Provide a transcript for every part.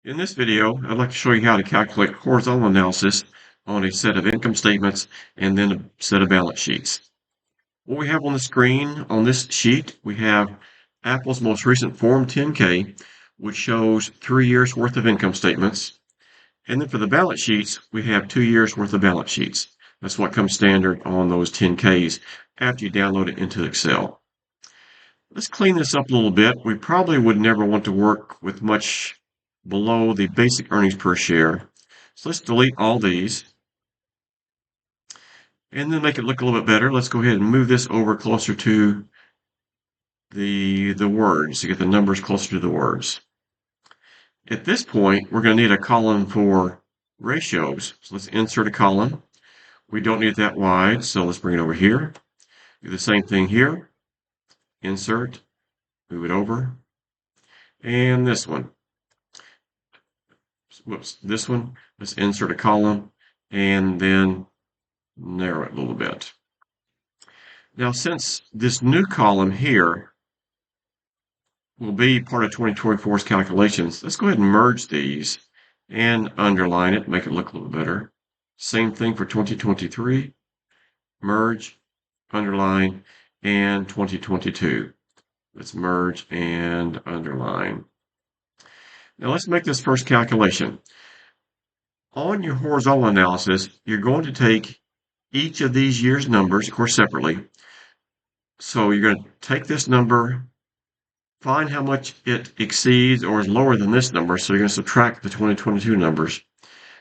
In this video, I'd like to show you how to calculate horizontal analysis on a set of income statements and then a set of balance sheets. What we have on the screen on this sheet, we have Apple's most recent Form 10-K, which shows 3 years worth of income statements. And then for the balance sheets, we have 2 years worth of balance sheets. That's what comes standard on those 10-Ks after you download it into Excel. Let's clean this up a little bit. We probably would never want to work with much below the basic earnings per share. So let's delete all these and then make it look a little bit better. Let's go ahead and move this over closer to the words to get the numbers closer to the words. At this point, we're going to need a column for ratios. So let's insert a column. We don't need it that wide, so let's bring it over here. Do the same thing here. Insert, move it over. And this one. Whoops, this one. Let's insert a column and then narrow it a little bit. Now, since this new column here will be part of 2024's calculations, let's go ahead and merge these and underline it, make it look a little better. Same thing for 2023, merge, underline, and 2022. Let's merge and underline. Now let's make this first calculation. On your horizontal analysis, you're going to take each of these years' numbers, of course, separately. So you're going to take this number, find how much it exceeds or is lower than this number. So you're going to subtract the 2022 numbers,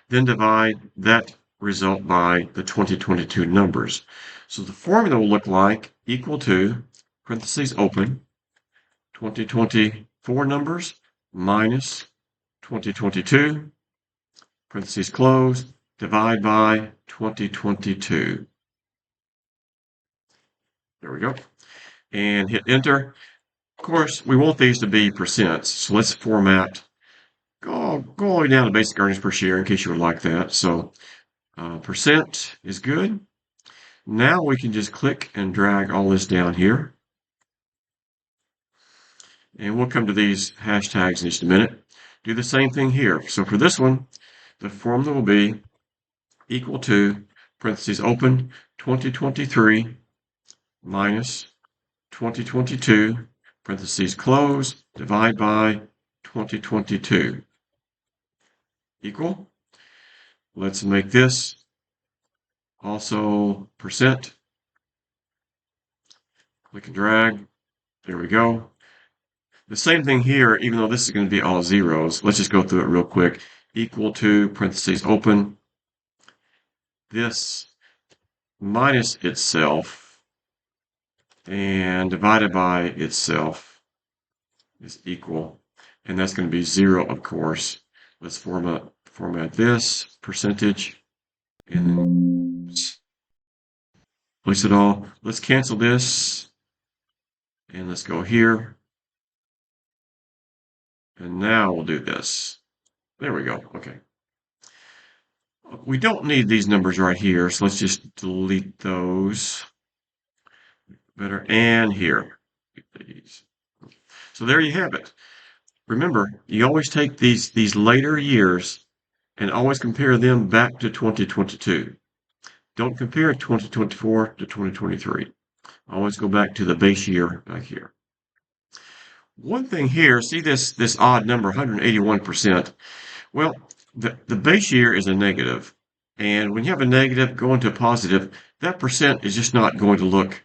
then divide that result by the 2022 numbers. So the formula will look like equal to, parentheses open, 2024 numbers minus 2022, parentheses close, divide by 2022. There we go. And hit enter. Of course, we want these to be percents, so let's format, go all the way down to basic earnings per share in case you would like that. So percent is good. Now we can just click and drag all this down here. And we'll come to these hashtags in just a minute. Do the same thing here. So for this one, the formula will be equal to, parentheses open, 2023 minus 2022, parentheses close, divide by 2022. Equal. Let's make this also percent. Click and drag. There we go. The same thing here, even though this is going to be all zeros. Let's just go through it real quick. Equal to, parentheses open, this minus itself and divided by itself is equal. And that's going to be 0, of course. Let's format this percentage and then place it all. Let's cancel this and let's go here. And now we'll do this. There we go. Okay. We don't need these numbers right here, so let's just delete those. Better, and here. So there you have it. Remember, you always take these later years and always compare them back to 2022. Don't compare 2024 to 2023. Always go back to the base year back here. One thing here, see this odd number, 181%. Well, the base year is a negative. And when you have a negative going to a positive, that percent is just not going to look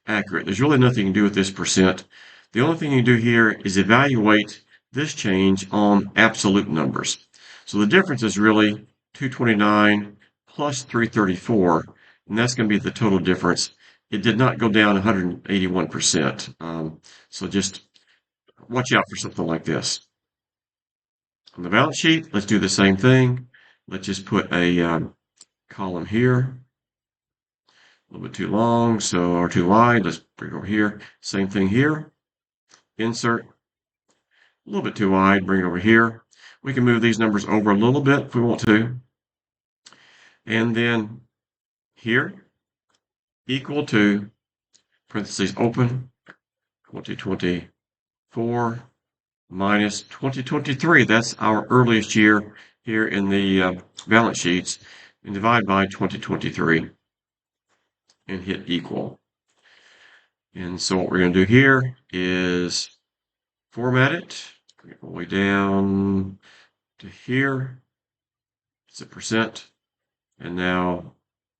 accurate. There's really nothing you can do with this percent. The only thing you can do here is evaluate this change on absolute numbers. So the difference is really 229 plus 334, and that's going to be the total difference. It did not go down 181%. So just watch out for something like this. On the balance sheet, let's do the same thing. Let's just put a column here. A little bit too long, or too wide. Let's bring it over here. Same thing here. Insert. A little bit too wide. Bring it over here. We can move these numbers over a little bit if we want to. And then here, equal to, parentheses open, 2024 minus 2023. That's our earliest year here in the balance sheets, and divide by 2023 and hit equal. And so what we're going to do here is format it, bring it all the way down to here. It's a percent. And now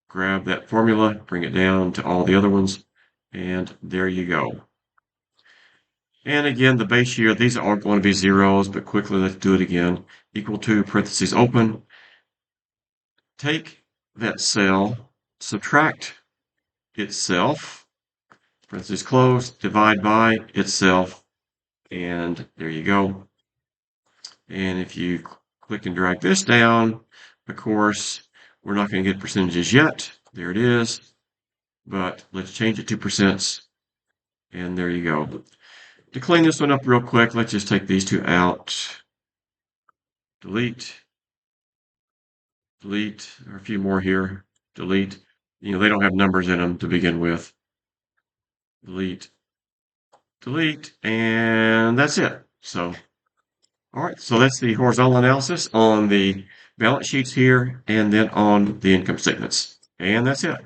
grab that formula, bring it down to all the other ones, and there you go. And again, the base year, these are all going to be zeros, but quickly let's do it again. Equal to, parentheses open. Take that cell, subtract itself, parentheses close, divide by itself, and there you go. And if you click and drag this down, of course, we're not going to get percentages yet. There it is. But let's change it to percents, and there you go. To clean this one up real quick, let's just take these two out. Delete. Delete. There are a few more here. Delete. You know, they don't have numbers in them to begin with. Delete. Delete. And that's it. So, all right. So that's the horizontal analysis on the balance sheets here and then on the income statements. And that's it.